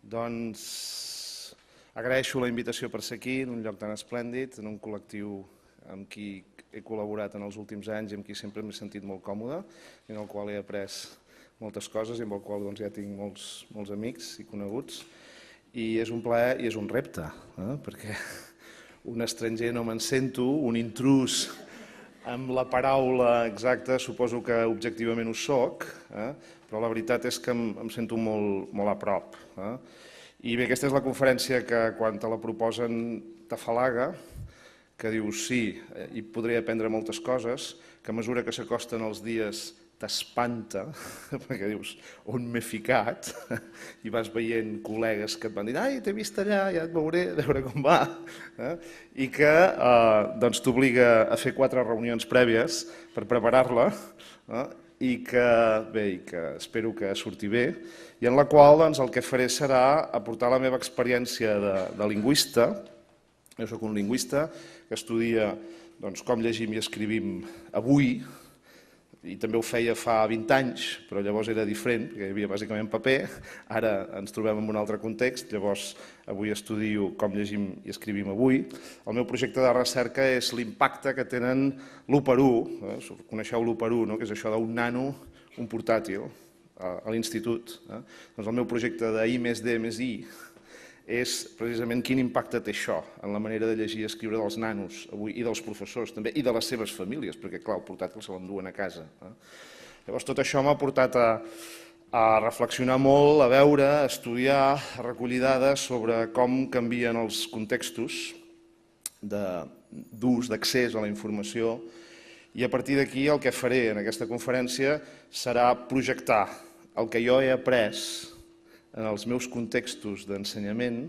Doncs agraeixo la invitació per ser aquí, en un lloc tan esplèndid, en un col·lectiu amb qui he col·laborat en els últims anys i amb qui sempre m'he sentit molt còmode, i en el qual he après moltes coses i amb el qual ja tinc molts amics i coneguts. I és un plaer i és un repte, perquè un estranger no me'n sento, un intrús amb la paraula exacta suposo que objectivament ho soc, però la veritat és que em sento molt a prop. I bé, aquesta és la conferència que quan te la proposen t'afalaga, que dius sí, hi podré aprendre moltes coses, que a mesura que s'acosten els dies t'espanta, perquè dius, on m'he ficat? I vas veient col·legues que et van dir, ai, t'he vist allà, ja et veuré, a veure com va. I que t'obliga a fer 4 reunions prèvies per preparar-la, i que espero que surti bé, i en la qual el que faré serà aportar la meva experiència de lingüista. Jo soc un lingüista que estudia com llegim i escrivim avui, i també ho feia fa 20 anys, però llavors era diferent, perquè hi havia bàsicament paper. Ara ens trobem en un altre context, llavors avui estudio com llegim i escrivim avui. El meu projecte de recerca és l'impacte que tenen l'1x1, coneixeu l'1x1, que és això d'un nano, un portàtil, a l'institut. Doncs el meu projecte d'I+D+I és precisament quin impacte té això en la manera de llegir i escriure dels nanos avui i dels professors també, i de les seves famílies, perquè clar, el portàtil se l'enduen a casa. Llavors tot això m'ha portat a reflexionar molt, a veure, a estudiar, a recollir dades sobre com canvien els contextos d'ús, d'accés a la informació, i a partir d'aquí el que faré en aquesta conferència serà projectar el que jo he après en els meus contextos d'ensenyament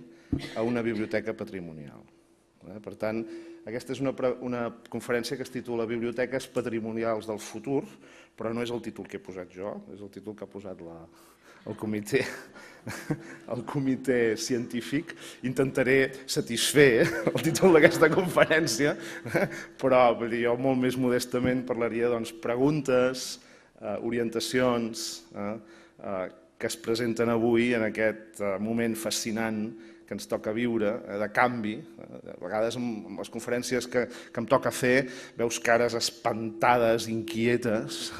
a una biblioteca patrimonial. Per tant, aquesta és una conferència que es titula Biblioteques patrimonials del futur, però no és el títol que he posat jo, és el títol que ha posat el comitè científic. Intentaré satisfer el títol d'aquesta conferència, però jo molt més modestament parlaria de preguntes, orientacions, que es presenten avui en aquest moment fascinant que ens toca viure, de canvi. A vegades en les conferències que em toca fer veus cares espantades, inquietes,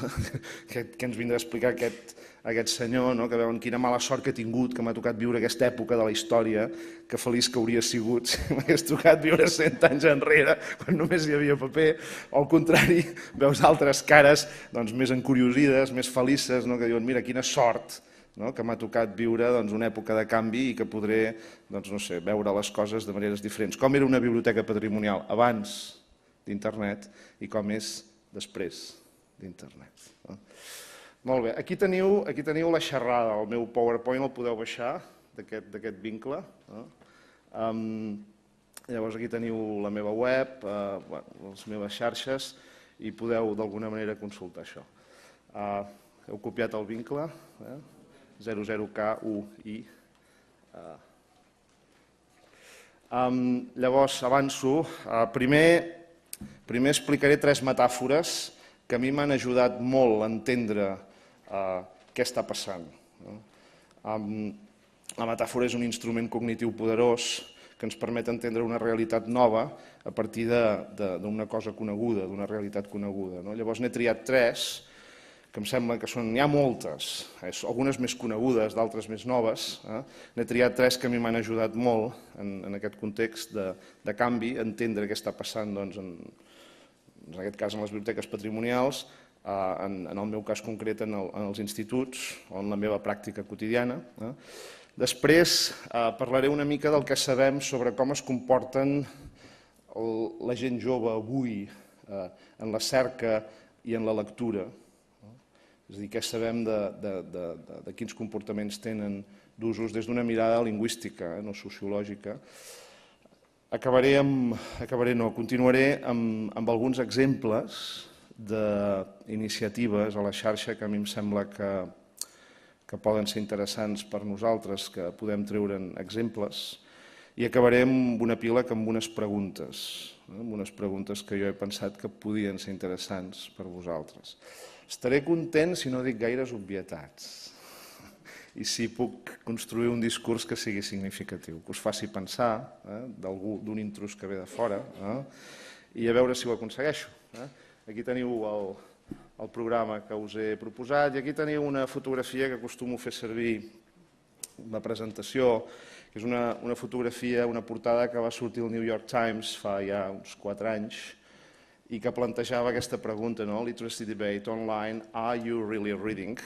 que ens vindrà a explicar aquest senyor, que veuen quina mala sort que he tingut, que m'ha tocat viure aquesta època de la història, que feliç que hauria sigut si m'hagués tocat viure 100 anys enrere, quan només hi havia paper, o al contrari, veus altres cares més encuriosides, més felices, que diuen, mira, quina sort, que m'ha tocat viure una època de canvi i que podré veure les coses de maneres diferents. Com era una biblioteca patrimonial abans d'internet i com és després d'internet. Molt bé, aquí teniu la xerrada, el meu PowerPoint el podeu baixar d'aquest vincle. Llavors aquí teniu la meva web, les meves xarxes i podeu d'alguna manera consultar això. Heu copiat el vincle? 00K1I. Llavors, avanço. Primer explicaré 3 metàfores que a mi m'han ajudat molt a entendre què està passant. La metàfora és un instrument cognitiu poderós que ens permet entendre una realitat nova a partir d'una cosa coneguda, d'una realitat coneguda. Llavors n'he triat 3 que em sembla que n'hi ha moltes, algunes més conegudes, d'altres més noves. N'he triat 3 que a mi m'han ajudat molt en aquest context de canvi, entendre què està passant, en aquest cas en les biblioteques patrimonials, en el meu cas concret en els instituts o en la meva pràctica quotidiana. Després parlaré una mica del que sabem sobre com es comporten la gent jove avui en la cerca i en la lectura. És a dir, què sabem de quins comportaments tenen d'usos des d'una mirada lingüística, no sociològica. Continuaré amb alguns exemples d'iniciatives a la xarxa que a mi em sembla que poden ser interessants per nosaltres, que podem treure'n exemples, i acabaré amb una pila amb unes preguntes que jo he pensat que podien ser interessants per vosaltres. Estaré content si no dic gaires obvietats i si puc construir un discurs que sigui significatiu, que us faci pensar, d'algú, d'un intrus que ve de fora, i a veure si ho aconsegueixo. Aquí teniu el programa que us he proposat i aquí teniu una fotografia que acostumo a fer servir la presentació, que és una fotografia, una portada que va sortir al New York Times fa ja uns 4 anys i que plantejava aquesta pregunta, Literacy Debate Online, Are you really reading?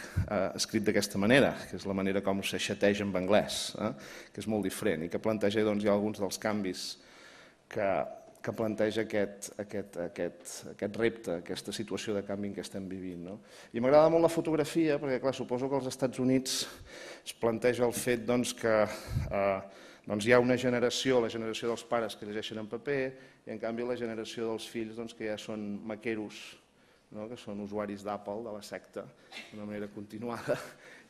Escrit d'aquesta manera, que és la manera com se xateja en anglès, que és molt diferent i que planteja ja alguns dels canvis que planteja aquest repte, aquesta situació de canvi en què estem vivint. I m'agrada molt la fotografia perquè, clar, suposo que als Estats Units es planteja el fet que hi ha una generació, la generació dels pares que llegeixen en paper i en canvi la generació dels fills que ja són maqueros, que són usuaris d'Apple, de la secta, d'una manera continuada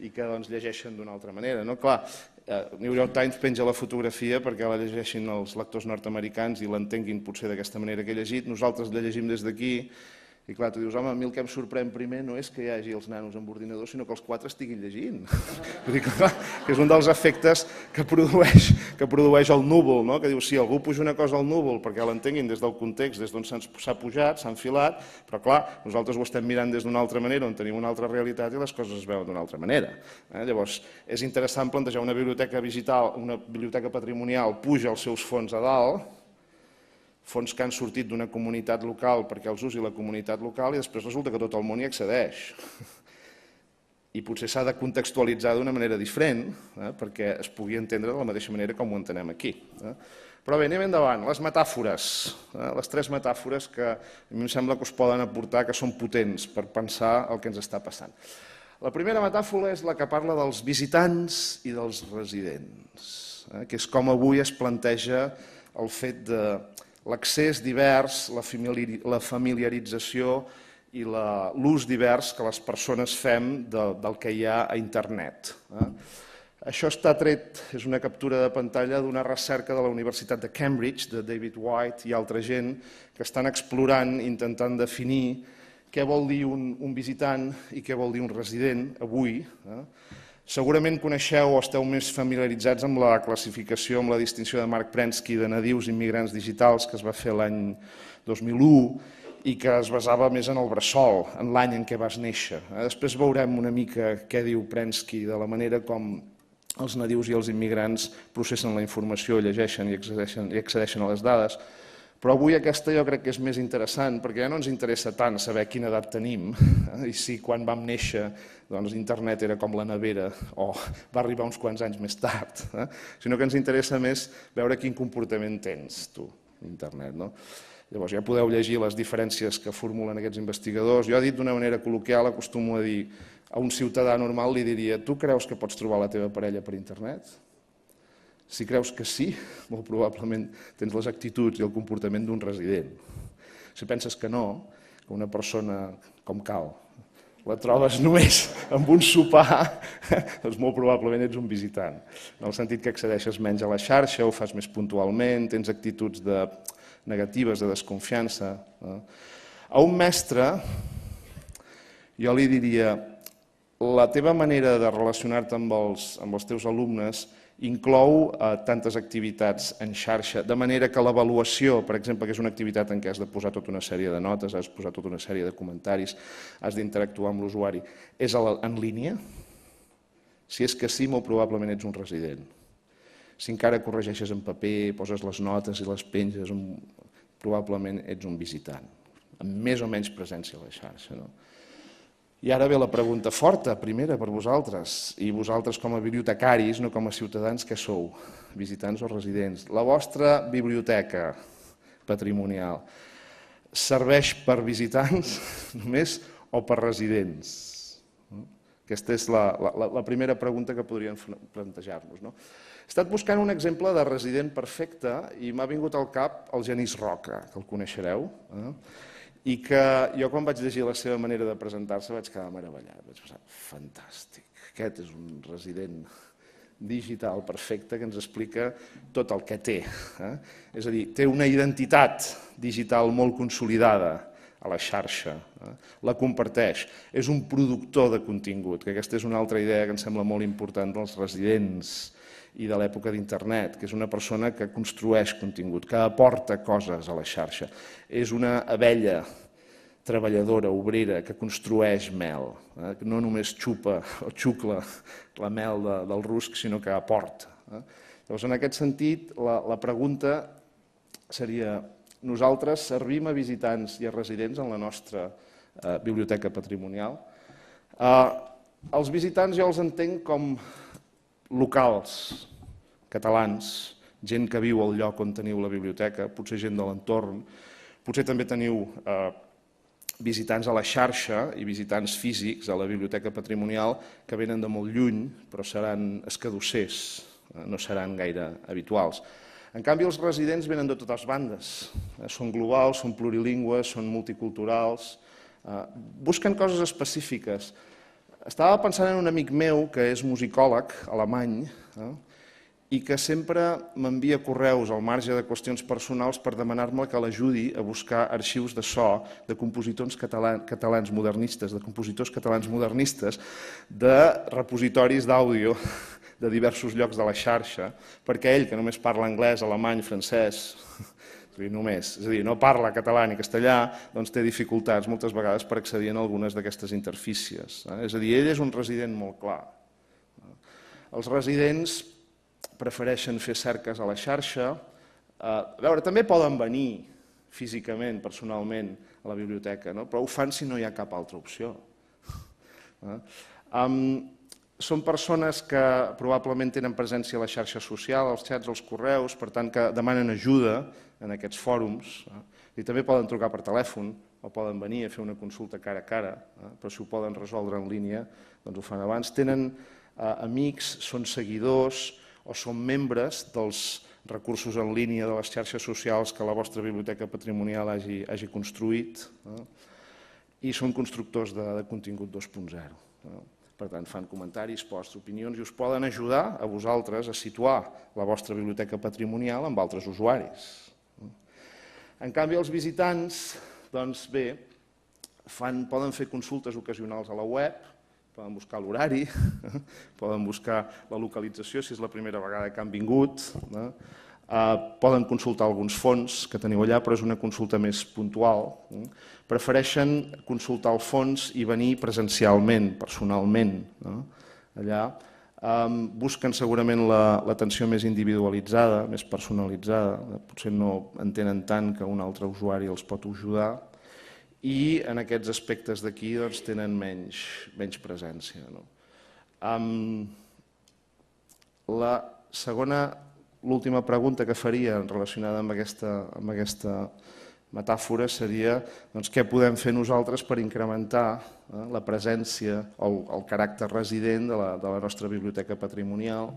i que llegeixen d'una altra manera. Clar, el New York Times penja la fotografia perquè la llegeixin els lectors nord-americans i l'entenguin potser d'aquesta manera que he llegit. Nosaltres la llegim des d'aquí i clar, tu dius, home, a mi el que em sorprèn primer no és que hi hagi els nanos amb ordinador, sinó que els 4 estiguin llegint. Vull dir que és un dels efectes que produeix el núvol, que diu, sí, algú puja una cosa al núvol perquè l'entenguin des del context, des d'on s'ha pujat, s'ha enfilat, però clar, nosaltres ho estem mirant des d'una altra manera, on tenim una altra realitat i les coses es veuen d'una altra manera. Llavors, és interessant plantejar una biblioteca digital, una biblioteca patrimonial, puja els seus fons a dalt, fons que han sortit d'una comunitat local perquè els usi la comunitat local i després resulta que tot el món hi accedeix. I potser s'ha de contextualitzar d'una manera diferent perquè es pugui entendre de la mateixa manera com ho entenem aquí. Però bé, anem endavant. Les metàfores, les 3 metàfores que a mi em sembla que us poden aportar, que són potents per pensar el que ens està passant. La primera metàfora és la que parla dels visitants i dels residents, que és com avui es planteja el fet de l'accés divers, la familiarització i l'ús divers que les persones fem del que hi ha a internet. Això està tret, és una captura de pantalla d'una recerca de la Universitat de Cambridge, de David White i altra gent, que estan explorant, intentant definir què vol dir un visitant i què vol dir un resident avui. Segurament coneixeu o esteu més familiaritzats amb la classificació, amb la distinció de Mark Prensky de nadius immigrants digitals que es va fer l'any 2001 i que es basava més en el bressol, en l'any en què vas néixer. Després veurem una mica què diu Prensky de la manera com els nadius i els immigrants processen la informació, llegeixen i accedeixen a les dades. Però avui aquesta jo crec que és més interessant perquè ja no ens interessa tant saber quina edat tenim i si quan vam néixer internet era com la nevera o va arribar uns quants anys més tard, sinó que ens interessa més veure quin comportament tens tu, internet. Llavors ja podeu llegir les diferències que formulen aquests investigadors. Jo, dit d'una manera col·loquial, acostumo a dir a un ciutadà normal li diria tu creus que pots trobar la teva parella per internet? Si creus que sí, molt probablement tens les actituds i el comportament d'un resident. Si penses que no, que una persona com cal la trobes només amb un sopar, doncs molt probablement ets un visitant. En el sentit que accedeixes menys a la xarxa, ho fas més puntualment, tens actituds negatives, de desconfiança. A un mestre jo li diria la teva manera de relacionar-te amb els teus alumnes inclou tantes activitats en xarxa, de manera que l'avaluació, per exemple, que és una activitat en què has de posar tota una sèrie de notes, has de posar tota una sèrie de comentaris, has d'interactuar amb l'usuari, és en línia? Si és que sí, molt probablement ets un resident. Si encara corregeixes en paper, poses les notes i les penges, probablement ets un visitant, amb més o menys presència a la xarxa. I ara ve la pregunta forta, primera, per vosaltres, i vosaltres com a bibliotecaris, no com a ciutadans, què sou? Visitants o residents? La vostra biblioteca patrimonial serveix per visitants només o per residents? Aquesta és la primera pregunta que podríem plantejar-nos. He estat buscant un exemple de resident perfecte i m'ha vingut al cap el Genís Roca, que el coneixereu, i que jo quan vaig llegir la seva manera de presentar-se vaig quedar meravellat, vaig pensar, fantàstic, aquest és un resident digital perfecte que ens explica tot el que té. És a dir, té una identitat digital molt consolidada a la xarxa, la comparteix, és un productor de contingut, que aquesta és una altra idea que em sembla molt important dels residents i de l'època d'internet, que és una persona que construeix contingut, que aporta coses a la xarxa. És una abella treballadora, obrera, que construeix mel, que no només xupa o xucla la mel del rusc, sinó que aporta. Llavors, en aquest sentit, la pregunta seria: nosaltres servim a visitants i a residents en la nostra biblioteca patrimonial? Els visitants jo els entenc com locals, catalans, gent que viu al lloc on teniu la biblioteca, potser gent de l'entorn, potser també teniu visitants a la xarxa i visitants físics a la biblioteca patrimonial que venen de molt lluny, però seran escadossers, no seran gaire habituals. En canvi, els residents venen de totes bandes, són globals, són plurilingües, són multiculturals, busquen coses específiques. Estava pensant en un amic meu que és musicòleg alemany i que sempre m'envia correus al marge de qüestions personals per demanar-me que l'ajudi a buscar arxius de so de compositors catalans modernistes, de repositoris d'àudio de diversos llocs de la xarxa, perquè ell, que només parla anglès, alemany, francès, és a dir, no parla català ni castellà, doncs té dificultats moltes vegades per accedir a algunes d'aquestes interfícies. És a dir, ell és un resident molt clar. Els residents prefereixen fer cerques a la xarxa. A veure, també poden venir físicament, personalment, a la biblioteca, però ho fan si no hi ha cap altra opció. Són persones que probablement tenen presència a la xarxa social, als xats, als correus, per tant que demanen ajuda en aquests fòrums. I també poden trucar per telèfon o poden venir a fer una consulta cara a cara, però si ho poden resoldre en línia, doncs ho fan abans. Tenen amics, són seguidors o són membres dels recursos en línia de les xarxes socials que la vostra biblioteca patrimonial hagi construït i són constructors de contingut 2.0. Per tant, fan comentaris, posts, opinions i us poden ajudar a vosaltres a situar la vostra biblioteca patrimonial amb altres usuaris. En canvi, els visitants, doncs bé, poden fer consultes ocasionals a la web, poden buscar l'horari, poden buscar la localització si és la primera vegada que han vingut, poden consultar alguns fons que teniu allà, però és una consulta més puntual. Prefereixen consultar el fons i venir presencialment, personalment, allà. Busquen segurament l'atenció més individualitzada, més personalitzada, potser no entenen tant que un altre usuari els pot ajudar i en aquests aspectes d'aquí tenen menys presència. La segona, l'última pregunta que faria relacionada amb aquesta metàfora seria què podem fer nosaltres per incrementar la presència o el caràcter resident de la nostra biblioteca patrimonial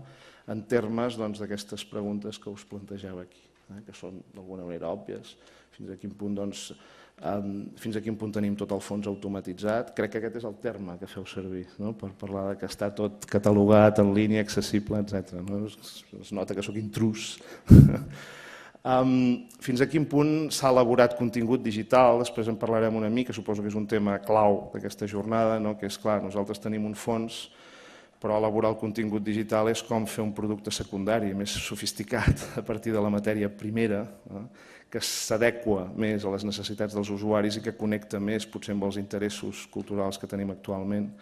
en termes d'aquestes preguntes que us plantejava aquí, que són d'alguna manera òbvies. Fins a quin punt tenim tot el fons automatitzat? Crec que aquest és el terme que feu servir per parlar que està tot catalogat en línia, accessible, etc. Es nota que sóc intrús. Fins a quin punt s'ha elaborat contingut digital? Després en parlarem una mica, suposo que és un tema clau d'aquesta jornada, que és clar, nosaltres tenim un fons, però elaborar el contingut digital és com fer un producte secundari, més sofisticat, a partir de la matèria primera, que s'adequa més a les necessitats dels usuaris i que connecta més potser amb els interessos culturals que tenim actualment,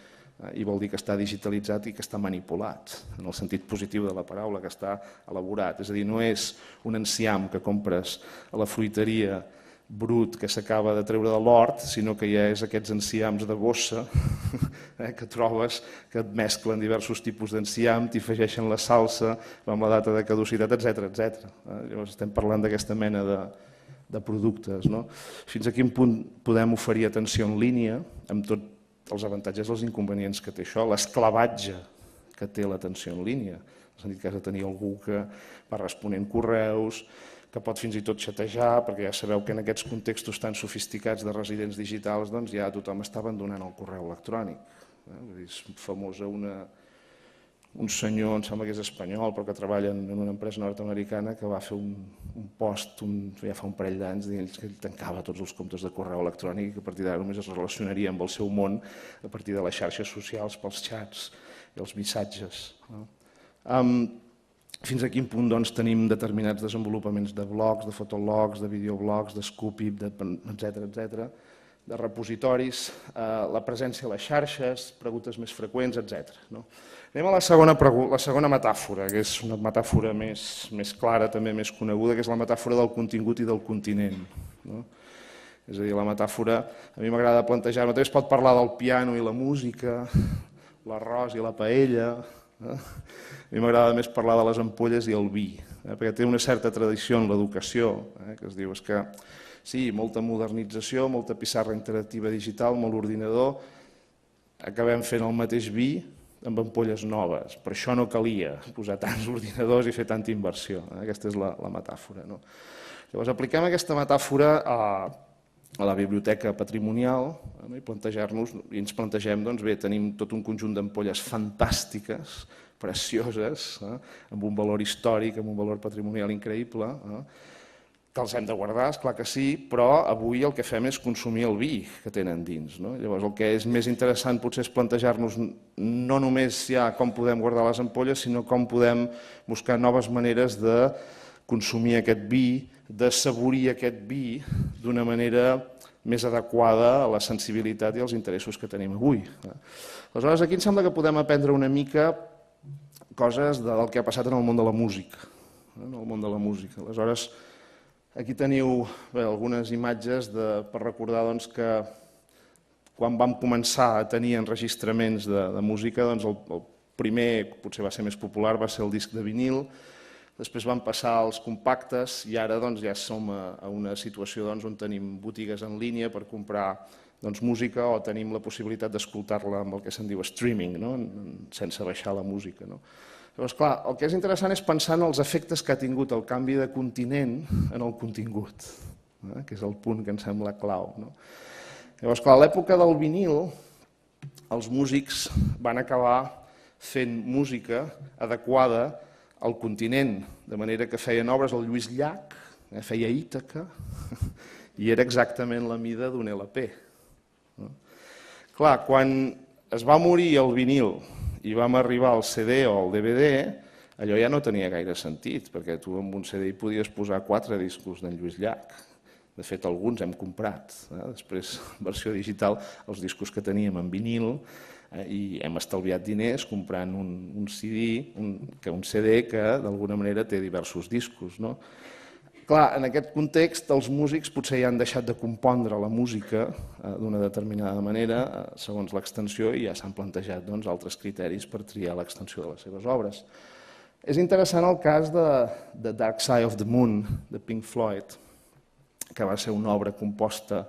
i vol dir que està digitalitzat i que està manipulat, en el sentit positiu de la paraula, que està elaborat. És a dir, no és un enciam que compres a la fruiteria brut que s'acaba de treure de l'hort, sinó que ja és aquests enciams de bossa que trobes, que et mesclen diversos tipus d'enciam, t'hi afegeixen la salsa amb la data de caducitat, etc. Llavors estem parlant d'aquesta mena de productes. Fins a quin punt podem oferir atenció en línia, amb tots els avantatges i els inconvenients que té això, l'esclavatge que té l'atenció en línia, en el sentit que has de tenir algú que va responent correus, que pot fins i tot xatejar, perquè ja sabeu que en aquests contextos tan sofisticats de residents digitals ja tothom està abandonant el correu electrònic. És famosa un senyor, em sembla que és espanyol, però que treballa en una empresa nord-americana, que va fer un post ja fa un parell d'anys dient que ell tancava tots els comptes de correu electrònic i que a partir d'ara només es relacionaria amb el seu món a partir de les xarxes socials, pels xats i els missatges. Fins a quin punt tenim determinats desenvolupaments de blogs, de fotologs, de videoblogs, de Scoopit, etc., de repositoris, la presència a les xarxes, preguntes més freqüents, etc. Anem a la segona metàfora, que és una metàfora més clara, també més coneguda, que és la metàfora del contingut i del continent. És a dir, la metàfora, a mi m'agrada plantejar-me, també es pot parlar del piano i la música, l'arròs i la paella, a mi m'agrada més parlar de les ampolles i el vi, perquè té una certa tradició en l'educació, que es diu que sí, molta modernització, molta pissarra interactiva digital, molt ordinador, acabem fent el mateix vi amb ampolles noves. Per això no calia posar tants ordinadors i fer tanta inversió. Aquesta és la metàfora. Llavors apliquem aquesta metàfora a la biblioteca patrimonial i ens plantegem, bé, tenim tot un conjunt d'ampolles fantàstiques, precioses, amb un valor històric, amb un valor patrimonial increïble, que els hem de guardar, esclar que sí, però avui el que fem és consumir el vi que tenen dins. Llavors el que és més interessant potser és plantejar-nos no només ja com podem guardar les ampolles, sinó com podem buscar noves maneres de consumir aquest vi, d'assaborir aquest vi d'una manera més adequada a la sensibilitat i als interessos que tenim avui. Aleshores aquí em sembla que podem aprendre una mica coses del que ha passat en el món de la música. Aleshores, aquí teniu algunes imatges per recordar que quan vam començar a tenir enregistraments de música, el primer, potser va ser més popular, va ser el disc de vinil, després van passar als compactes i ara ja som a una situació on tenim botigues en línia per comprar música o tenim la possibilitat d'escoltar-la amb el que se'n diu streaming, sense baixar la música. Llavors, clar, el que és interessant és pensar en els efectes que ha tingut el canvi de continent en el contingut, que és el punt que em sembla clau. Llavors, clar, a l'època del vinil, els músics van acabar fent música adequada al continent, de manera que feien obres al Lluís Llach, feia Ítaca, i era exactament la mida d'un LP. Clar, quan es va morir el vinil i vam arribar al CD o al DVD, allò ja no tenia gaire sentit, perquè tu amb un CD hi podies posar 4 discos d'en Lluís Llach. De fet, alguns hem comprat. Després, versió digital, els discos que teníem en vinil, i hem estalviat diners comprant un CD que d'alguna manera té diversos discos. Clar, en aquest context els músics potser ja han deixat de compondre la música d'una determinada manera segons l'extensió i ja s'han plantejat altres criteris per triar l'extensió de les seves obres. És interessant el cas de Dark Side of the Moon, de Pink Floyd, que va ser una obra composta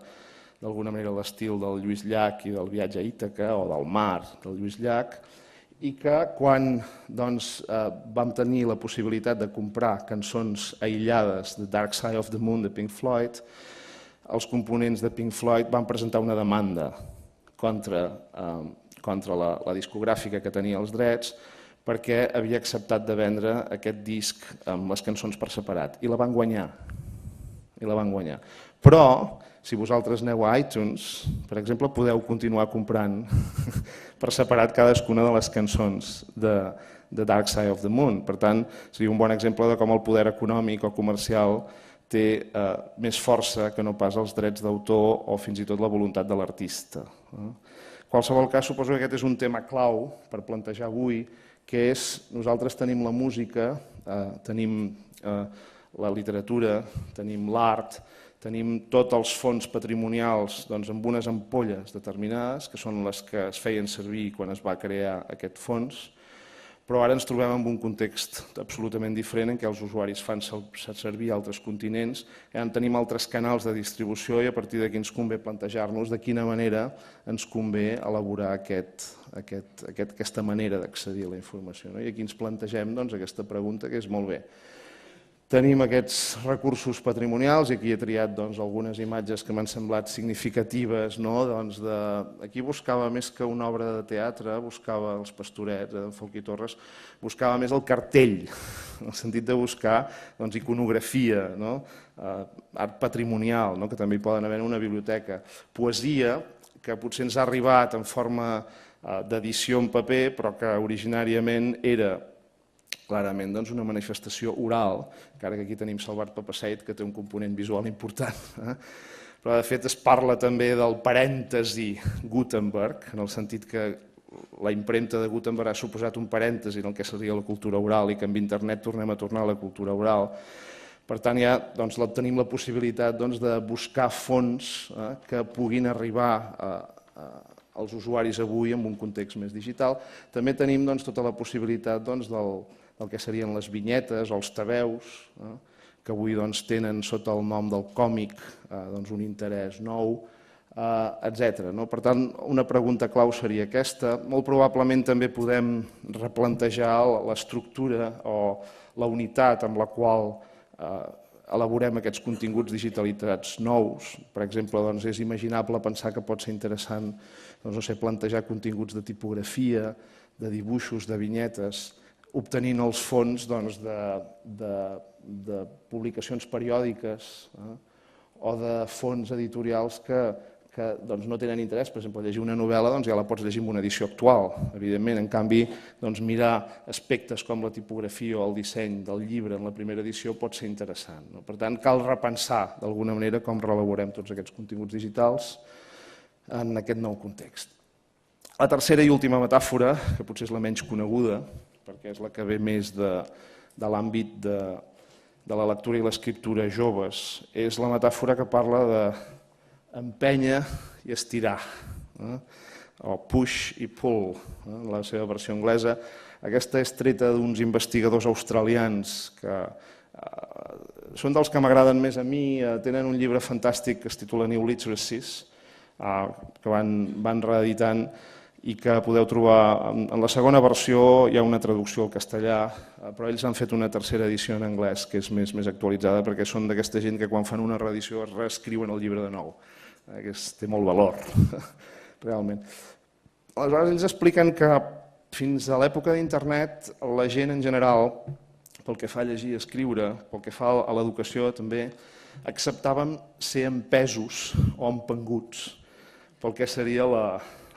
d'alguna manera a l'estil del Lluís Llach i del viatge a Ítaca o del mar del Lluís Llach, i que quan vam tenir la possibilitat de comprar cançons aïllades de Dark Side of the Moon de Pink Floyd, els components de Pink Floyd van presentar una demanda contra la discogràfica que tenia els drets perquè havia acceptat de vendre aquest disc amb les cançons per separat, i la van guanyar. Però, si vosaltres aneu a iTunes, per exemple, podeu continuar comprant per separat cadascuna de les cançons de Dark Side of the Moon. Per tant, seria un bon exemple de com el poder econòmic o comercial té més força que no pas els drets d'autor o fins i tot la voluntat de l'artista. En qualsevol cas, suposo que aquest és un tema clau per plantejar avui, que és nosaltres tenim la música, tenim la literatura, tenim l'art, tenim tots els fons patrimonials amb unes ampolles determinades, que són les que es feien servir quan es va crear aquest fons, però ara ens trobem en un context absolutament diferent en què els usuaris fan servir altres continents, tenim altres canals de distribució i a partir d'aquí ens convé plantejar-nos de quina manera ens convé elaborar aquesta manera d'accedir a la informació. I aquí ens plantegem aquesta pregunta que és molt bé. Tenim aquests recursos patrimonials i aquí he triat algunes imatges que m'han semblat significatives. Aquí buscava més que una obra de teatre, buscava els Pastorets, d'en Folch i Torres, buscava més el cartell, en el sentit de buscar iconografia, art patrimonial, que també hi poden haver en una biblioteca, poesia, que potser ens ha arribat en forma d'edició en paper, però que originàriament era clarament una manifestació oral, encara que aquí tenim Salvat Papasseit, que té un component visual important. Però de fet es parla també del parèntesi Gutenberg, en el sentit que la impremta de Gutenberg ha suposat un parèntesi en el que seria la cultura oral i que amb internet tornem a tornar a la cultura oral. Per tant, ja tenim la possibilitat de buscar fonts que puguin arribar als usuaris avui en un context més digital. També tenim tota la possibilitat del que serien les vinyetes o els tebeus, que avui tenen sota el nom del còmic un interès nou, etc. Per tant, una pregunta clau seria aquesta. Molt probablement també podem replantejar l'estructura o la unitat amb la qual elaborem aquests continguts digitalitzats nous. Per exemple, és imaginable pensar que pot ser interessant plantejar continguts de tipografia, de dibuixos, de vinyetes, obtenint els fons de publicacions periòdiques o de fons editorials que no tenen interès. Per exemple, llegir una novel·la ja la pots llegir en una edició actual, evidentment. En canvi, mirar aspectes com la tipografia o el disseny del llibre en la primera edició pot ser interessant. Per tant, cal repensar d'alguna manera com reelaborem tots aquests continguts digitals en aquest nou context. La tercera i última metàfora, que potser és la menys coneguda, perquè és la que ve més de l'àmbit de la lectura i l'escriptura joves, és la metàfora que parla d'empènyer i estirar, o push i pull, en la seva versió anglesa. Aquesta és treta d'uns investigadors australians que són dels que m'agraden més a mi, tenen un llibre fantàstic que es titula New Literacies, que van reeditant i que podeu trobar. En la segona versió hi ha una traducció al castellà, però ells han fet una tercera edició en anglès que és més actualitzada, perquè són d'aquesta gent que quan fan una reedició es reescriuen el llibre de nou, que té molt valor, realment. Aleshores ells expliquen que fins a l'època d'internet la gent en general, pel que fa a llegir i escriure, pel que fa a l'educació també, acceptaven ser empesos o empenguts pel que seria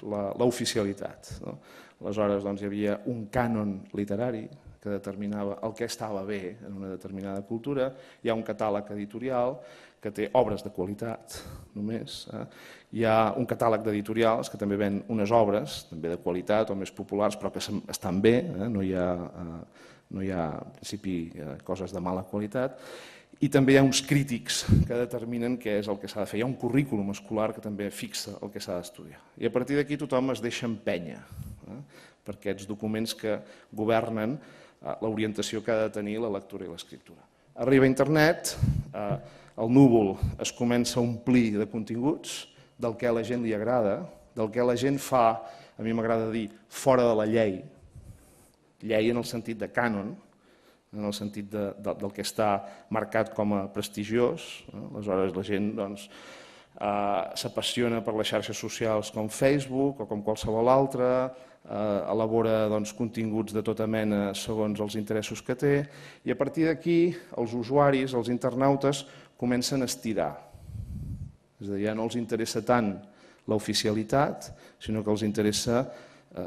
l'oficialitat. Aleshores hi havia un cànon literari que determinava el que estava bé en una determinada cultura, hi ha un catàleg editorial que té obres de qualitat només, hi ha un catàleg d'editorials que també ven unes obres, també de qualitat o més populars, però que estan bé, no hi ha en principi coses de mala qualitat, i també hi ha uns crítics que determinen què és el que s'ha de fer. Hi ha un currículum escolar que també fixa el que s'ha d'estudiar. I a partir d'aquí tothom es deixa empènyer per aquests documents que governen l'orientació que ha de tenir la lectura i l'escriptura. Arriba internet, el núvol es comença a omplir de continguts del que a la gent li agrada, del que la gent fa, a mi m'agrada dir, fora de la llei, llei en el sentit de cànon, en el sentit del que està marcat com a prestigiós. Aleshores la gent s'apassiona per les xarxes socials com Facebook o com qualsevol altra, elabora continguts de tota mena segons els interessos que té, i a partir d'aquí els usuaris, els internautes, comencen a estirar. És a dir, ja no els interessa tant l'oficialitat, sinó que els interessa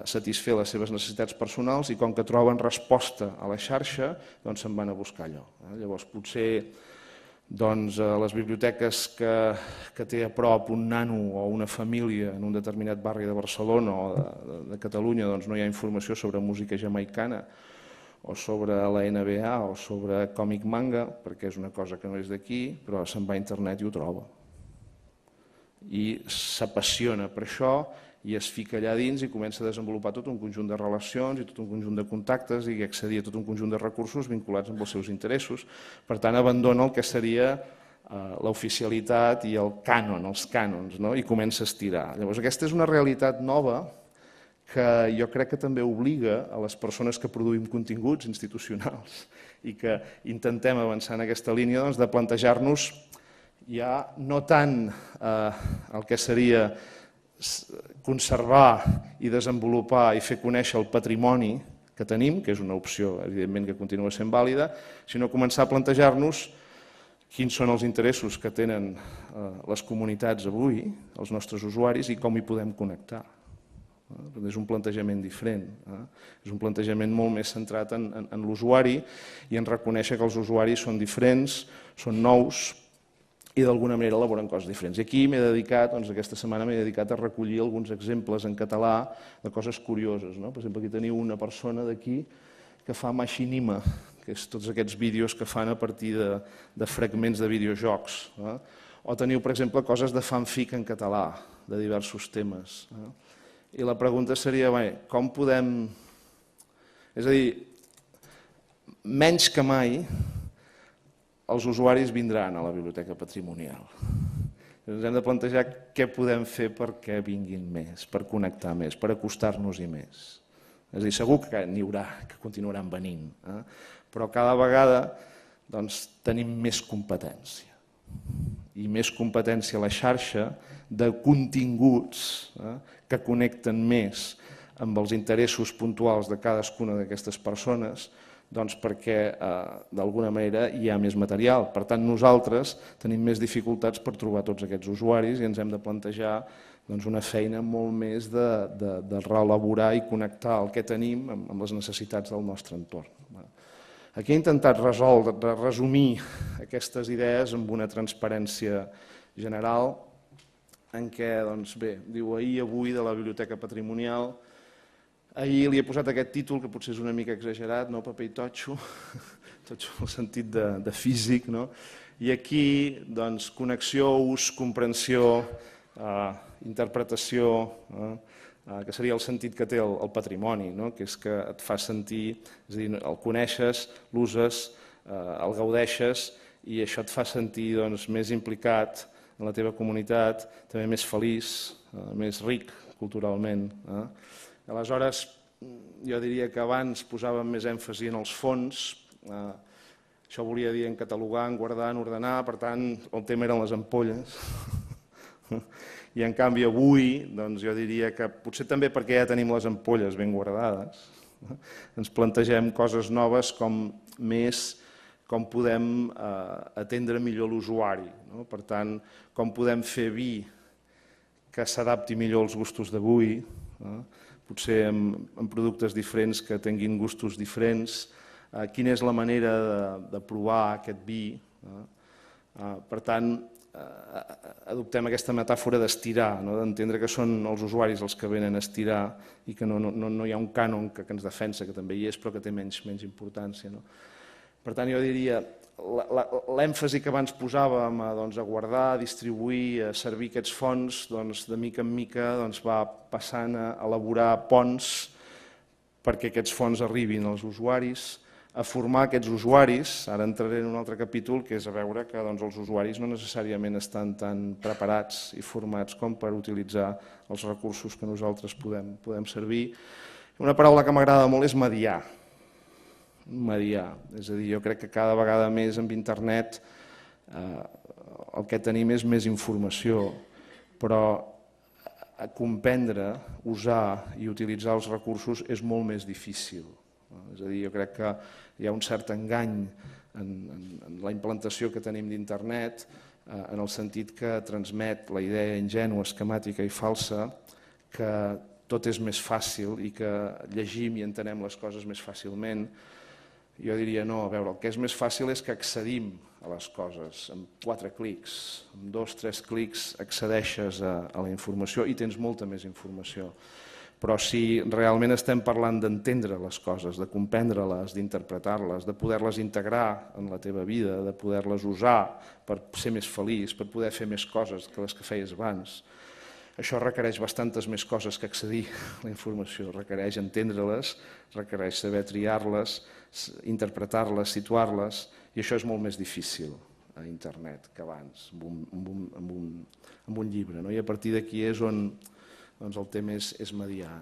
satisfer les seves necessitats personals i com que troben resposta a la xarxa, se'n van a buscar allò. Llavors potser a les biblioteques que té a prop un nano o una família en un determinat barri de Barcelona o de Catalunya no hi ha informació sobre música jamaicana o sobre la NBA o sobre còmic manga, perquè és una cosa que no és d'aquí, però se'n va a internet i ho troba. I s'apassiona per això i es fica allà dins i comença a desenvolupar tot un conjunt de relacions i tot un conjunt de contactes i accedir a tot un conjunt de recursos vinculats amb els seus interessos. Per tant, abandona el que seria l'oficialitat i el cànon, els cànons, i comença a estirar. Llavors, aquesta és una realitat nova que jo crec que també obliga a les persones que produïm continguts institucionals i que intentem avançar en aquesta línia de plantejar-nos ja no tant el que seria conservar i desenvolupar i fer conèixer el patrimoni que tenim, que és una opció evidentment que continua sent vàlida, sinó començar a plantejar-nos quins són els interessos que tenen les comunitats avui, els nostres usuaris, i com hi podem connectar. És un plantejament diferent, és un plantejament molt més centrat en l'usuari i en reconèixer que els usuaris són diferents, són nous i d'alguna manera elaboren coses diferents. I aquí m'he dedicat, aquesta setmana m'he dedicat a recollir alguns exemples en català de coses curioses. Per exemple, aquí teniu una persona d'aquí que fa machinima, que és tots aquests vídeos que fan a partir de fragments de videojocs. O teniu, per exemple, coses de fanfic en català, de diversos temes. I la pregunta seria, com podem... És a dir, menys que mai, els usuaris vindran a la biblioteca patrimonial. Ens hem de plantejar què podem fer perquè vinguin més, per connectar més, per acostar-nos-hi més. És a dir, segur que n'hi haurà, que continuaran venint, però cada vegada tenim més competència. I més competència a la xarxa de continguts que connecten més amb els interessos puntuals de cadascuna d'aquestes persones, perquè d'alguna manera hi ha més material. Per tant, nosaltres tenim més dificultats per trobar tots aquests usuaris i ens hem de plantejar una feina molt més de reelaborar i connectar el que tenim amb les necessitats del nostre entorn. Aquí he intentat resumir aquestes idees amb una transparència general en què, diu ahir i avui de la Biblioteca Patrimonial. Ahir li he posat aquest títol, que potser és una mica exagerat, paper i totxo, totxo en el sentit de físic, i aquí connexió, ús, comprensió, interpretació, que seria el sentit que té el patrimoni, que és que et fa sentir, és a dir, el coneixes, l'uses, el gaudeixes i això et fa sentir més implicat en la teva comunitat, també més feliç, més ric culturalment. Aleshores, jo diria que abans posàvem més èmfasi en els fons, això volia dir en catalogar, en guardar, en ordenar, per tant, el tema eren les ampolles. I en canvi avui, jo diria que potser també perquè ja tenim les ampolles ben guardades, ens plantegem coses noves com podem atendre millor l'usuari. Per tant, com podem fer vi que s'adapti millor als gustos d'avui, potser amb productes diferents que tinguin gustos diferents, quina és la manera de provar aquest vi. Per tant, adoptem aquesta metàfora d'estirar, d'entendre que són els usuaris els que venen a estirar i que no hi ha un cànon que ens defensa, que també hi és, però que té menys importància. Per tant, jo diria, l'èmfasi que abans posàvem a guardar, a distribuir, a servir aquests fons, de mica en mica va passant a elaborar ponts perquè aquests fons arribin als usuaris, a formar aquests usuaris. Ara entraré en un altre capítol, que és a veure que els usuaris no necessàriament estan tan preparats i formats com per utilitzar els recursos que nosaltres podem servir. Una paraula que m'agrada molt és mediar. Mediar, és a dir, jo crec que cada vegada més amb internet el que tenim és més informació, però comprendre, usar i utilitzar els recursos és molt més difícil. És a dir, jo crec que hi ha un cert engany en la implantació que tenim d'internet, en el sentit que transmet la idea ingènua, esquemàtica i falsa que tot és més fàcil i que llegim i entenem les coses més fàcilment. Jo diria no, a veure, el que és més fàcil és que accedim a les coses amb 4 clics, amb 2 o 3 clics accedeixes a la informació i tens molta més informació. Però si realment estem parlant d'entendre les coses, de comprendre-les, d'interpretar-les, de poder-les integrar en la teva vida, de poder-les usar per ser més feliç, per poder fer més coses que les que feies abans, això requereix bastantes més coses que accedir a la informació, requereix entendre-les, requereix saber triar-les, interpretar-les, situar-les, i això és molt més difícil a internet que abans, amb un llibre. I a partir d'aquí és on el tema és mediar.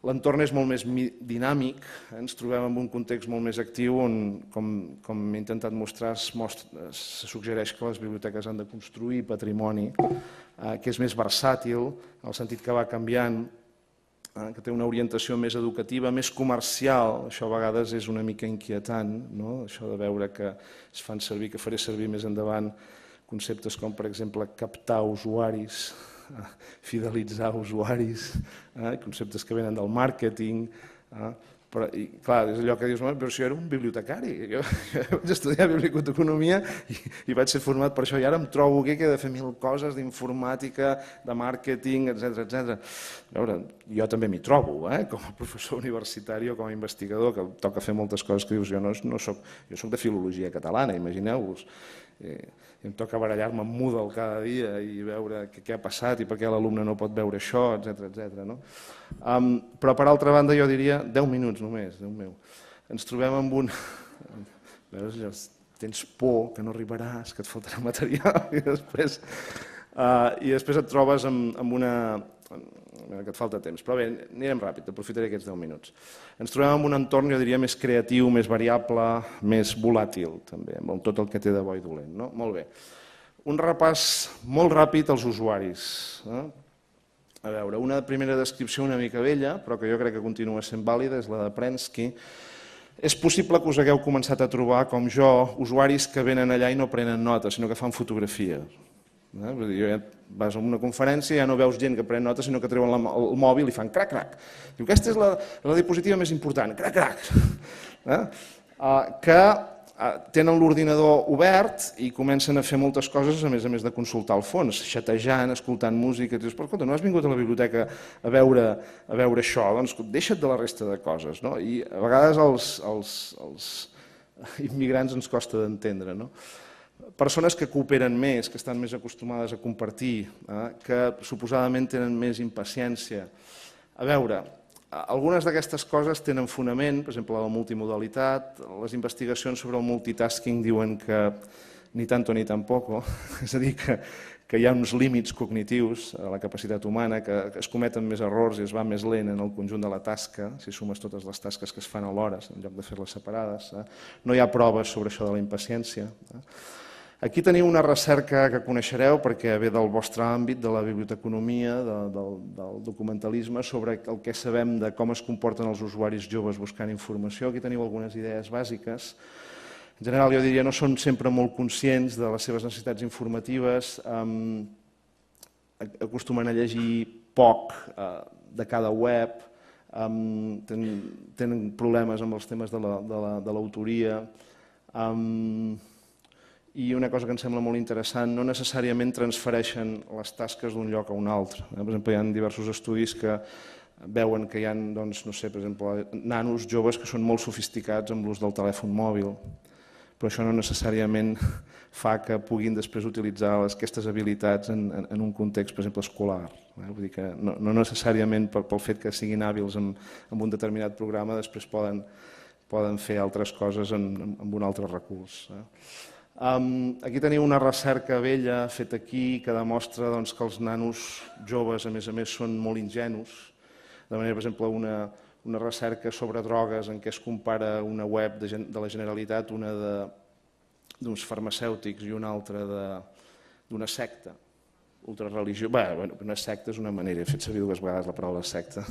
L'entorn és molt més dinàmic, ens trobem en un context molt més actiu on, com he intentat mostrar, se suggereix que les biblioteques han de construir patrimoni, que és més versàtil, en el sentit que va canviant, que té una orientació més educativa, més comercial. Això a vegades és una mica inquietant, això de veure que es fan servir, que faré servir més endavant, conceptes com, per exemple, captar usuaris, fidelitzar usuaris, conceptes que venen del màrqueting, i clar, és allò que dius, però si jo era un bibliotecari, jo vaig estudiar biblioteconomia i vaig ser format per això, i ara em trobo que he de fer 1000 coses d'informàtica, de màrqueting, etc. A veure, jo també m'hi trobo, com a professor universitari o com a investigador, que toca fer moltes coses que dius, jo soc de filologia catalana, imagineu-vos, i em toca barallar-me amb Moodle cada dia i veure què ha passat i per què l'alumne no pot veure això, etc. Però per altra banda jo diria 10 minuts només, Déu meu. Ens trobem amb un... Tens por que no arribaràs, que et faltarà material i després et trobes amb una... que et falta temps, però bé, anirem ràpid, aprofitaré aquests 10 minuts. Ens trobem en un entorn, jo diria, més creatiu, més variable, més volàtil, també, amb tot el que té de bo i dolent. Molt bé. Un repàs molt ràpid als usuaris. A veure, una primera descripció una mica vella, però que jo crec que continua sent vàlida, és la de Prensky. És possible que us hagueu començat a trobar, com jo, usuaris que venen allà i no prenen notes, sinó que fan fotografies. Vas a una conferència i ja no veus gent que pren notes, sinó que treuen el mòbil i fan crac-crac. Diu, aquesta és la diapositiva més important, crac-crac. Que tenen l'ordinador obert i comencen a fer moltes coses, a més de consultar el fons, xatejant, escoltant música. Dius, però escolta, no has vingut a la biblioteca a veure això? Doncs deixa't de la resta de coses. I a vegades als immigrants ens costa d'entendre. Persones que cooperen més, que estan més acostumades a compartir, que suposadament tenen més impaciència. A veure, algunes d'aquestes coses tenen fonament, per exemple la multimodalitat, les investigacions sobre el multitasking diuen que ni tanto ni tampoco, és a dir, que hi ha uns límits cognitius a la capacitat humana, que es cometen més errors i es va més lent en el conjunt de la tasca, si sumes totes les tasques que es fan alhora, en lloc de fer-les separades. No hi ha proves sobre això de la impaciència. Aquí teniu una recerca que coneixereu perquè ve del vostre àmbit, de la biblioteconomia, del documentalisme, sobre el que sabem de com es comporten els usuaris joves buscant informació. Aquí teniu algunes idees bàsiques. En general, jo diria, no són sempre molt conscients de les seves necessitats informatives, acostumen a llegir poc de cada web, tenen problemes amb els temes de l'autoria, i una cosa que em sembla molt interessant, no necessàriament transfereixen les tasques d'un lloc a un altre. Per exemple, hi ha diversos estudis que veuen que hi ha, no sé, per exemple, nanos joves que són molt sofisticats amb l'ús del telèfon mòbil, però això no necessàriament fa que puguin després utilitzar aquestes habilitats en un context, per exemple, escolar. Vull dir que no necessàriament pel fet que siguin hàbils en un determinat programa després poden fer altres coses amb un altre recurs. Aquí teniu una recerca vella feta aquí que demostra que els nanos joves, a més, són molt ingenus. De manera, per exemple, una recerca sobre drogues en què es compara una web de la Generalitat, una d'uns farmacèutics i una altra d'una secta ultrareligiosa. Bé, una secta és una manera, he fet servir 2 vegades la paraula secta.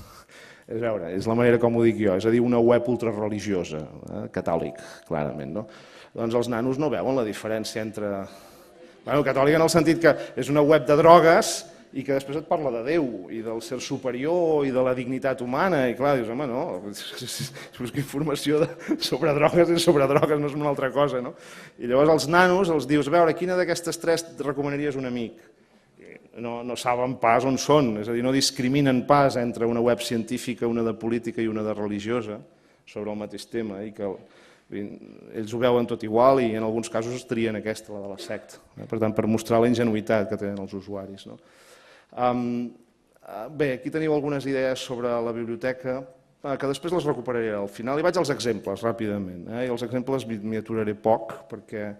És la manera com ho dic jo, és a dir, una web ultrareligiosa, catòlic, clarament, no? Doncs els nanos no veuen la diferència entre... Catòlica en el sentit que és una web de drogues i que després et parla de Déu i del ser superior i de la dignitat humana i clar, dius, home, no, si busca informació sobre drogues és sobre drogues, no és una altra cosa, no? I llavors als nanos els dius, a veure, quina d'aquestes 3 et recomanaries un amic? No saben pas on són, és a dir, no discriminen pas entre una web científica, una de política i una de religiosa sobre el mateix tema i que... Ells ho veuen tot igual i en alguns casos es trien aquesta, la de la secta. Per tant, per mostrar la ingenuïtat que tenen els usuaris. Bé, aquí teniu algunes idees sobre la biblioteca, que després les recuperaré al final. I vaig als exemples, ràpidament. I els exemples m'hi aturaré poc, perquè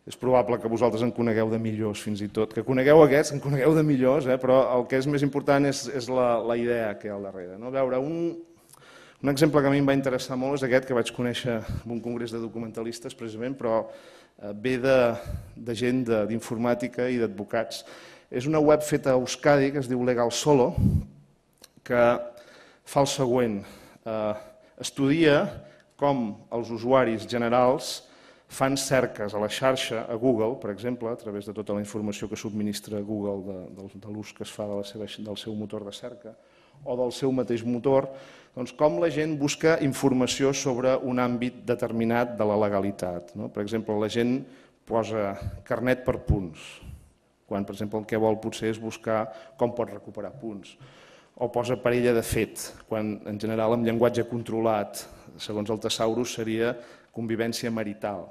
És probable que vosaltres en conegueu de millors, fins i tot. Que conegueu aquests, en conegueu de millors, però el que és més important és la idea que hi ha al darrere. A veure, un exemple que a mi em va interessar molt és aquest que vaig conèixer en un congrés de documentalistes, precisament, però ve de gent d'informàtica i d'advocats. És una web feta a Euskadi que es diu Legal Solo, que fa el següent. Estudia com els usuaris generals fan cerques a la xarxa, a Google, per exemple, a través de tota la informació que subministra Google de l'ús que es fa del seu motor de cerca o del seu mateix motor, doncs com la gent busca informació sobre un àmbit determinat de la legalitat. Per exemple, la gent posa carnet per punts, quan per exemple el que vol potser és buscar com pot recuperar punts. O posa parella de fet, quan en general en llenguatge controlat, segons el Thesaurus, seria convivència marital,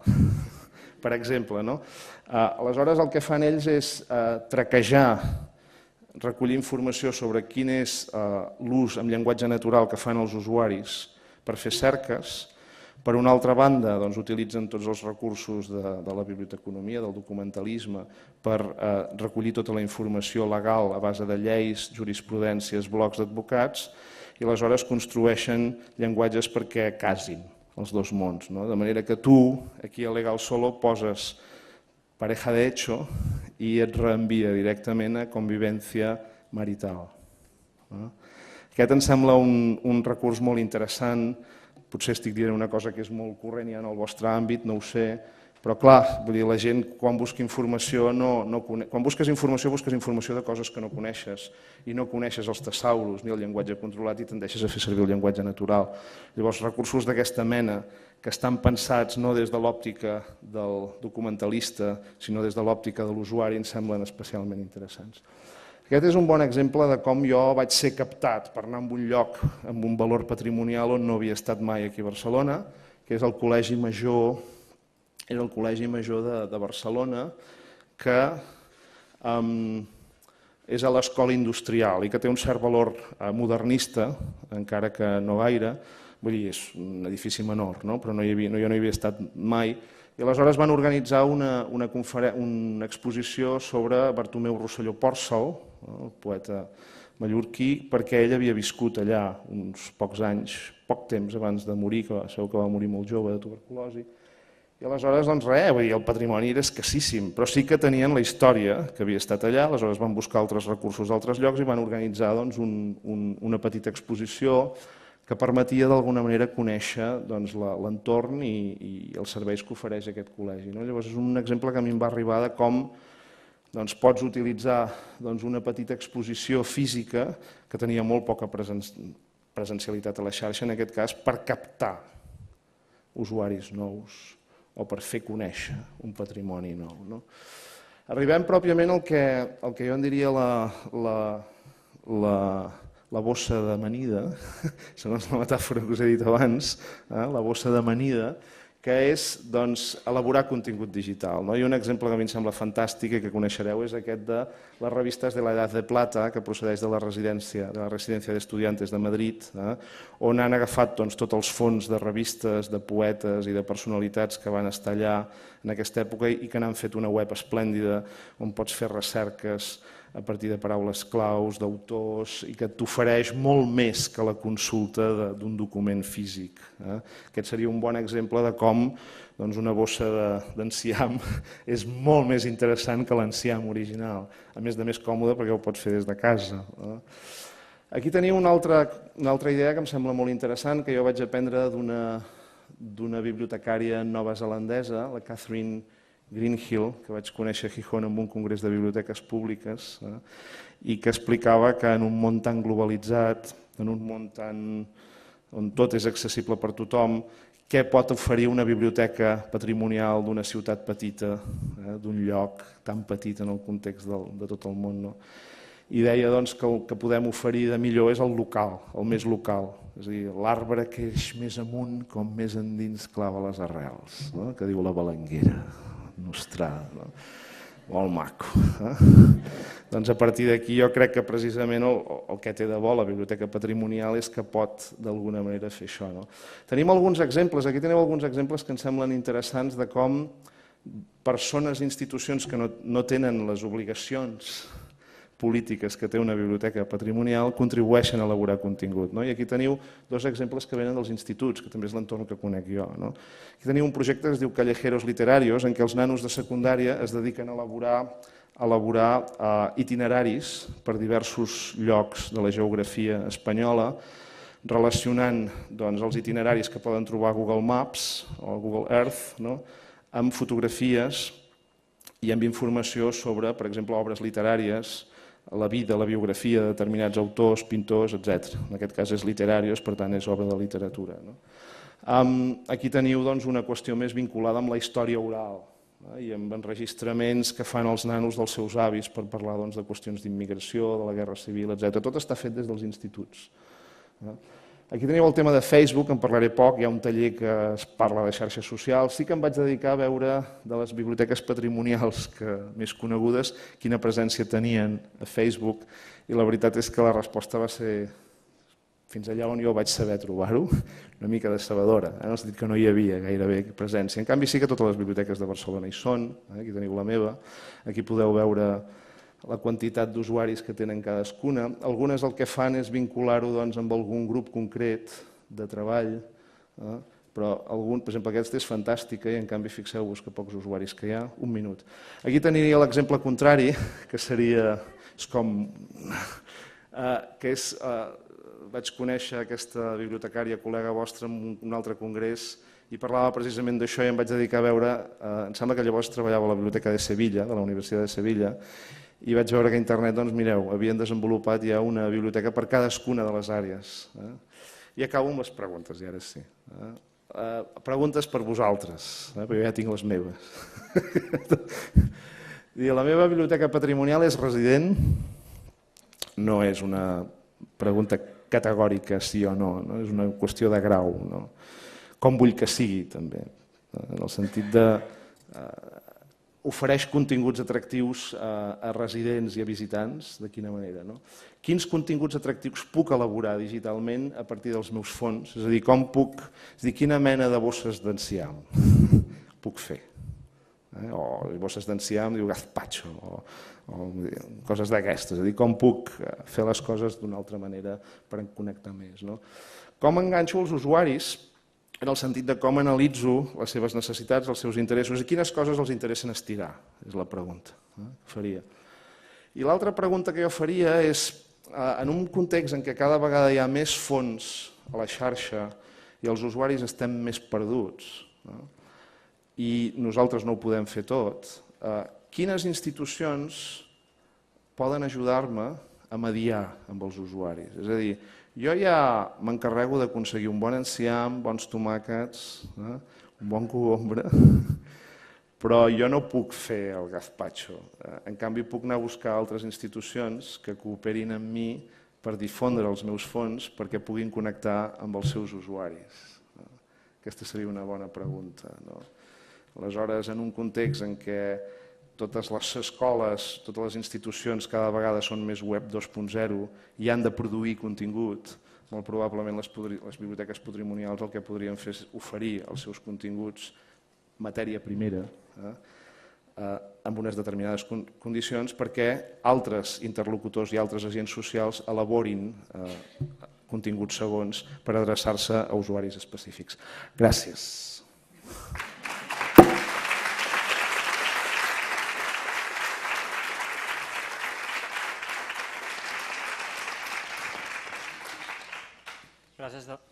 per exemple. Aleshores el que fan ells és traquejar, recollir informació sobre quin és l'ús en llenguatge natural que fan els usuaris per fer cerques. Per una altra banda, utilitzen tots els recursos de la biblioteconomia, del documentalisme, per recollir tota la informació legal a base de lleis, jurisprudències, blocs d'advocats, i aleshores construeixen llenguatges perquè casin els dos mons. De manera que tu, aquí a Legal Solo, poses pareja de hecho i et reenvia directament a convivència marital. Aquest em sembla un recurs molt interessant. Potser estic dient una cosa que és molt corrent ja en el vostre àmbit, no ho sé, però clar, la gent quan busca informació, quan busques informació de coses que no coneixes i no coneixes els tesaurus ni el llenguatge controlat i tendeixes a fer servir el llenguatge natural. Llavors, recursos d'aquesta mena que estan pensats no des de l'òptica del documentalista, sinó des de l'òptica de l'usuari, em semblen especialment interessants. Aquest és un bon exemple de com jo vaig ser captat per anar a un lloc amb un valor patrimonial on no havia estat mai aquí a Barcelona, que és el Col·legi Major de Barcelona, que és a l'Escola Industrial i que té un cert valor modernista, encara que no gaire. Vull dir, és un edifici menor, però jo no hi havia estat mai. I aleshores van organitzar una exposició sobre Bartomeu Rosselló Pòrcel, el poeta mallorquí, perquè ell havia viscut allà uns pocs anys, poc temps abans de morir, que sabeu que va morir molt jove de tuberculosi. I aleshores, el patrimoni era escassíssim, però sí que tenien la història que havia estat allà, aleshores van buscar altres recursos d'altres llocs i van organitzar una petita exposició que permetia d'alguna manera conèixer l'entorn i els serveis que ofereix aquest col·legi. Llavors és un exemple que a mi em va arribar de com pots utilitzar una petita exposició física que tenia molt poca presencialitat a la xarxa, en aquest cas, per captar usuaris nous o per fer conèixer un patrimoni nou. Arribem pròpiament al que jo en diria la bossa d'amanida, segons la metàfora que us he dit abans, la bossa d'amanida, que és elaborar contingut digital. I un exemple que a mi em sembla fantàstic i que coneixereu és aquest de les revistes de la Edad de Plata, que procedeix de la residència d'estudiantes de Madrid, on han agafat tots els fons de revistes, de poetes i de personalitats que van estar allà en aquesta època i que n'han fet una web esplèndida on pots fer recerques a partir de paraules claus, d'autors, i que t'ofereix molt més que la consulta d'un document físic. Aquest seria un bon exemple de com una bossa d'enciam és molt més interessant que l'enciam original, a més de més còmode perquè ho pots fer des de casa. Aquí teniu una altra idea que em sembla molt interessant, que jo vaig aprendre d'una bibliotecària nova-zelandesa, la Catherine Greenhill, que vaig conèixer a Gijón en un congrés de biblioteques públiques i que explicava que en un món tan globalitzat, en un món on tot és accessible per tothom, què pot oferir una biblioteca patrimonial d'una ciutat petita, d'un lloc tan petit en el context de tot el món. I deia que el que podem oferir de millor és el local, el més local, és a dir, l'arbre creix més amunt com més endins clava les arrels, que diu la Balenguera Nostrada, molt maco. Doncs a partir d'aquí jo crec que precisament el que té de bo la biblioteca patrimonial és que pot d'alguna manera fer això. Tenim alguns exemples, aquí teniu alguns exemples que em semblen interessants de com persones i institucions que no tenen les obligacions polítiques que té una biblioteca patrimonial contribueixen a elaborar contingut. I aquí teniu dos exemples que venen dels instituts, que també és l'entorn que conec jo. Aquí teniu un projecte que es diu Callejeros Literarios, en què els nanos de secundària es dediquen a elaborar itineraris per diversos llocs de la geografia espanyola, relacionant els itineraris que poden trobar a Google Maps o a Google Earth amb fotografies i amb informació sobre, per exemple, obres literàries, la vida, la biografia de determinats autors, pintors, etc. En aquest cas és literarios, per tant és obra de literatura. Aquí teniu una qüestió més vinculada amb la història oral i amb enregistraments que fan els nanos dels seus avis per parlar de qüestions d'immigració, de la guerra civil, etc. Tot està fet des dels instituts. Aquí teniu el tema de Facebook, en parlaré poc, hi ha un taller que es parla de xarxes socials. Sí que em vaig dedicar a veure de les biblioteques patrimonials més conegudes quina presència tenien a Facebook i la veritat és que la resposta va ser, fins allà on jo vaig saber trobar-ho, una mica decebedora, en el sentit que no hi havia gairebé presència. En canvi sí que totes les biblioteques de Barcelona hi són, aquí teniu la meva, aquí podeu veure la quantitat d'usuaris que tenen cadascuna. Algunes el que fan és vincular-ho amb algun grup concret de treball, però per exemple aquesta és fantàstica i en canvi fixeu-vos que pocs usuaris que hi ha. Un minut. Aquí tenia l'exemple contrari, que seria com... Vaig conèixer aquesta bibliotecària col·lega vostra en un altre congrés i parlava precisament d'això i em vaig dedicar a veure, em sembla que llavors treballava a la Biblioteca de Sevilla, de la Universitat de Sevilla, i vaig veure que a internet, mireu, havien desenvolupat ja una biblioteca per cadascuna de les àrees. I acabo amb les preguntes, i ara sí. Preguntes per vosaltres, perquè jo ja tinc les meves. La meva biblioteca patrimonial és resident? No és una pregunta categòrica sí o no, és una qüestió de grau. Com vull que sigui, també, en el sentit de... ofereix continguts atractius a residents i a visitants, de quina manera. Quins continguts atractius puc elaborar digitalment a partir dels meus fons? És a dir, quina mena de bosses d'enciam puc fer? O bosses d'enciam, diu gazpacho, o coses d'aquestes. És a dir, com puc fer les coses d'una altra manera per connectar més. Com enganxo els usuaris en el sentit de com analitzo les seves necessitats, els seus interessos i quines coses els interessen estirar, és la pregunta que faria. I l'altra pregunta que jo faria és, en un context en què cada vegada hi ha més fons a la xarxa i els usuaris estem més perduts i nosaltres no ho podem fer tot, quines institucions poden ajudar-me a mediar amb els usuaris? És a dir, jo ja m'encarrego d'aconseguir un bon enciam, bons tomàquets, un bon cogombre, però jo no puc fer el gazpacho. En canvi, puc anar a buscar altres institucions que cooperin amb mi per difondre els meus fons perquè puguin connectar amb els seus usuaris. Aquesta seria una bona pregunta. Aleshores, en un context en què totes les escoles, totes les institucions cada vegada són més web 2.0 i han de produir contingut, molt probablement les biblioteques patrimonials el que podrien fer és oferir els seus continguts matèria primera amb unes determinades condicions perquè altres interlocutors i altres agents socials elaborin continguts segons per adreçar-se a usuaris específics. Gràcies.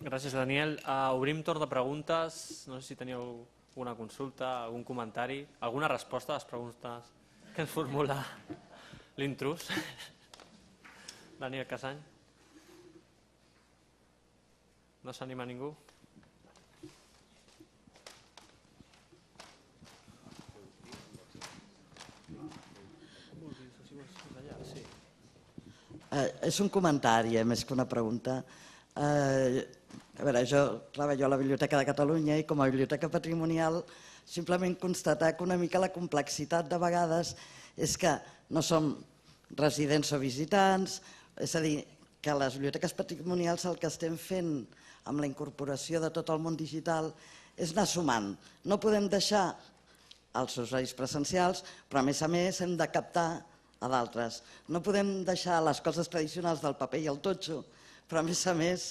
Gràcies, Daniel. Obrim torn de preguntes. No sé si teníeu alguna consulta, algun comentari, alguna resposta a les preguntes que ens formula l'intrús. Daniel Casany. No s'anima ningú? És un comentari, més que una pregunta. A veure, jo treballo a la Biblioteca de Catalunya i com a biblioteca patrimonial simplement constatar que una mica la complexitat de vegades és que no som residents o visitants, és a dir, que a les biblioteques patrimonials el que estem fent amb la incorporació de tot el món digital és anar sumant. No podem deixar als usuaris presencials, però a més hem de captar a d'altres. No podem deixar les coses tradicionals del paper i el totxo, però a més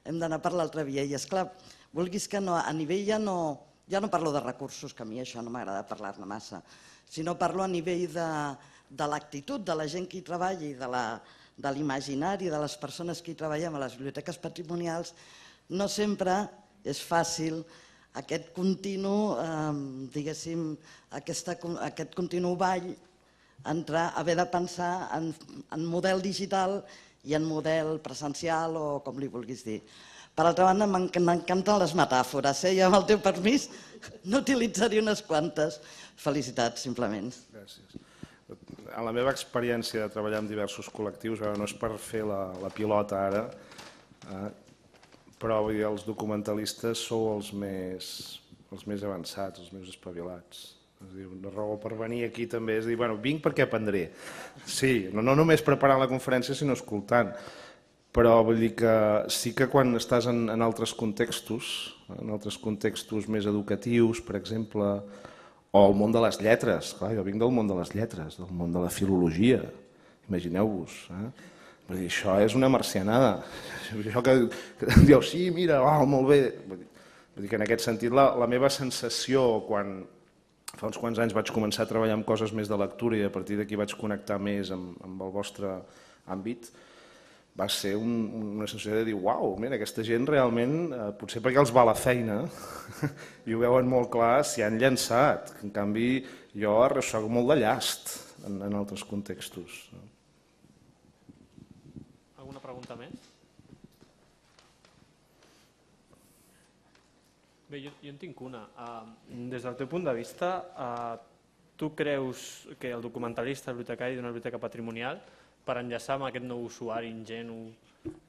hem d'anar per l'altra via. I esclar, vulguis que no, a nivell ja no parlo de recursos, que a mi això no m'agrada parlar-ne massa, sinó parlo a nivell de l'actitud de la gent que hi treballa i de l'imaginari de les persones que hi treballem a les biblioteques patrimonials. No sempre és fàcil aquest continu, diguéssim, aquest continu ball, haver de pensar en model digital i en model presencial o com li vulguis dir. Per altra banda, m'encanten les metàfores, i amb el teu permís n'utilitzaré unes quantes. Felicitats, simplement. Gràcies. En la meva experiència de treballar amb diversos col·lectius, no és per fer la pilota ara, però els documentalistes sou els més avançats, els més espavilats. Una raó per venir aquí també és dir, vinc perquè aprendré. Sí, no només preparant la conferència, sinó escoltant. Però vull dir que sí que quan estàs en altres contextos més educatius, per exemple, o el món de les lletres. Clar, jo vinc del món de les lletres, del món de la filologia, imagineu-vos. Vull dir, això és una marcianada. Això que diu, sí, mira, molt bé. Vull dir que en aquest sentit la meva sensació, quan fa uns quants anys vaig començar a treballar amb coses més de lectura i a partir d'aquí vaig connectar més amb el vostre àmbit, va ser una sensació de dir, uau, mira, aquesta gent realment, potser perquè els va la feina, i ho veuen molt clar, s'hi han llançat. En canvi, jo arrossego molt de llast en altres contextos. Alguna pregunta més? Bé, jo en tinc una. Des del teu punt de vista, tu creus que el documentalista, el bibliotecari d'una biblioteca patrimonial, per enllaçar amb aquest nou usuari ingenu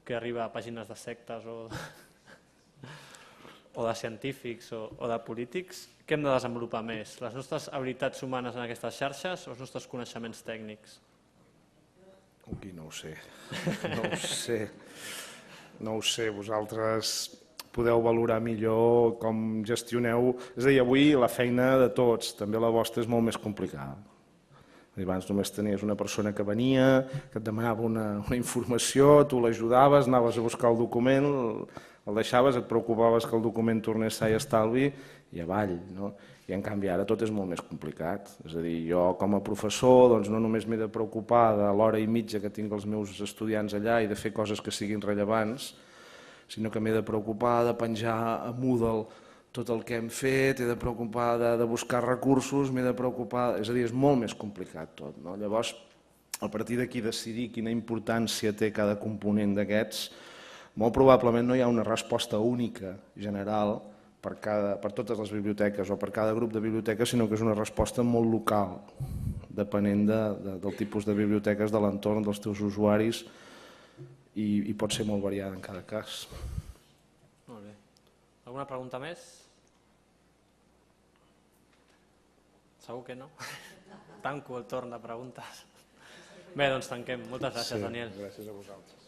que arriba a pàgines de sectes o de científics o de polítics, què hem de desenvolupar més? Les nostres habilitats humanes en aquestes xarxes o els nostres coneixements tècnics? No ho sé. No ho sé. Vosaltres podeu valorar millor com gestioneu. És a dir, avui la feina de tots, també la vostra, és molt més complicada. Abans només tenies una persona que venia, que et demanava una informació, tu l'ajudaves, anaves a buscar el document, el deixaves, et preocupaves que el document tornés sa i estalvi i avall. I en canvi ara tot és molt més complicat. És a dir, jo com a professor no només m'he de preocupar de l'hora i mitja que tinc els meus estudiants allà i de fer coses que siguin rellevants, sinó que m'he de preocupar de penjar a Moodle tot el que hem fet, he de preocupar de buscar recursos, m'he de preocupar... És a dir, és molt més complicat tot. Llavors, a partir d'aquí decidir quina importància té cada component d'aquests, molt probablement no hi ha una resposta única, general, per totes les biblioteques o per cada grup de biblioteques, sinó que és una resposta molt local, depenent del tipus de biblioteques, de l'entorn, dels teus usuaris, i pot ser molt variada en cada cas. Molt bé. Alguna pregunta més? Segur que no? Tanco el torn de preguntes. Bé, doncs tanquem. Moltes gràcies, Daniel. Gràcies a vosaltres.